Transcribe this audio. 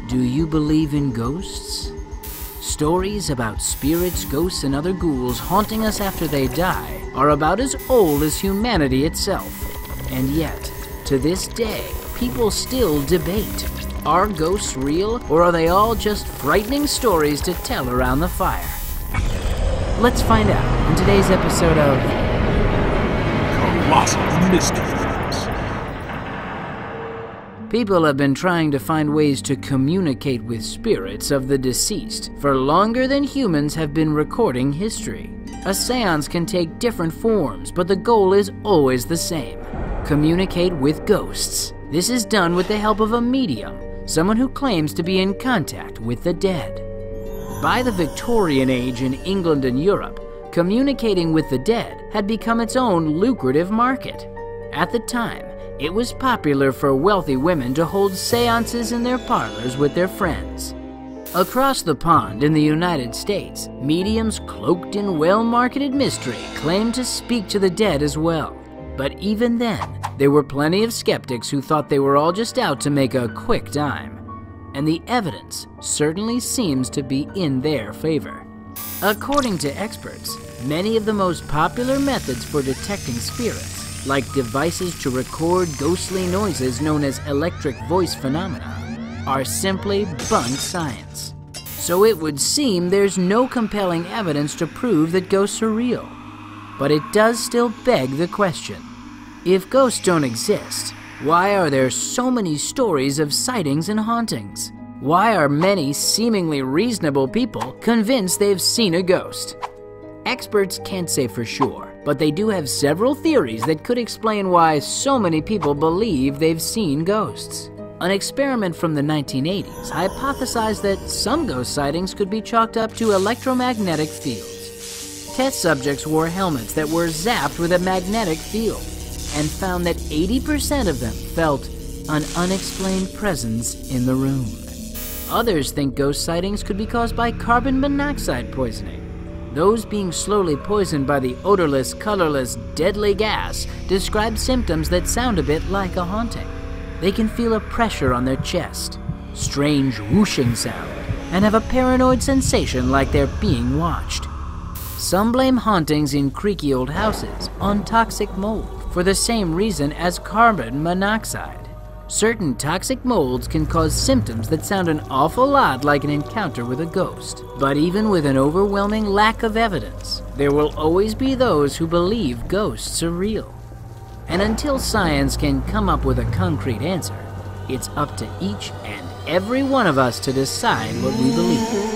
Do you believe in ghosts? Stories about spirits, ghosts, and other ghouls haunting us after they die are about as old as humanity itself. And yet, to this day, people still debate. Are ghosts real, or are they all just frightening stories to tell around the fire? Let's find out in today's episode of Colossal Mysteries. People have been trying to find ways to communicate with spirits of the deceased for longer than humans have been recording history. A seance can take different forms, but the goal is always the same: communicate with ghosts. This is done with the help of a medium, someone who claims to be in contact with the dead. By the Victorian age in England and Europe, communicating with the dead had become its own lucrative market. At the time, it was popular for wealthy women to hold seances in their parlors with their friends. Across the pond in the United States, mediums cloaked in well-marketed mystery claimed to speak to the dead as well. But even then, there were plenty of skeptics who thought they were all just out to make a quick dime. And the evidence certainly seems to be in their favor. According to experts, many of the most popular methods for detecting spirits, like devices to record ghostly noises known as electric voice phenomena, are simply bunk science. So it would seem there's no compelling evidence to prove that ghosts are real. But it does still beg the question: if ghosts don't exist, why are there so many stories of sightings and hauntings? Why are many seemingly reasonable people convinced they've seen a ghost? Experts can't say for sure, but they do have several theories that could explain why so many people believe they've seen ghosts. An experiment from the 1980s hypothesized that some ghost sightings could be chalked up to electromagnetic fields. Test subjects wore helmets that were zapped with a magnetic field and found that 80% of them felt an unexplained presence in the room. Others think ghost sightings could be caused by carbon monoxide poisoning. Those being slowly poisoned by the odorless, colorless, deadly gas describe symptoms that sound a bit like a haunting. They can feel a pressure on their chest, strange whooshing sound, and have a paranoid sensation like they're being watched. Some blame hauntings in creaky old houses on toxic mold for the same reason as carbon monoxide. Certain toxic molds can cause symptoms that sound an awful lot like an encounter with a ghost. But even with an overwhelming lack of evidence, there will always be those who believe ghosts are real. And until science can come up with a concrete answer, it's up to each and every one of us to decide what we believe.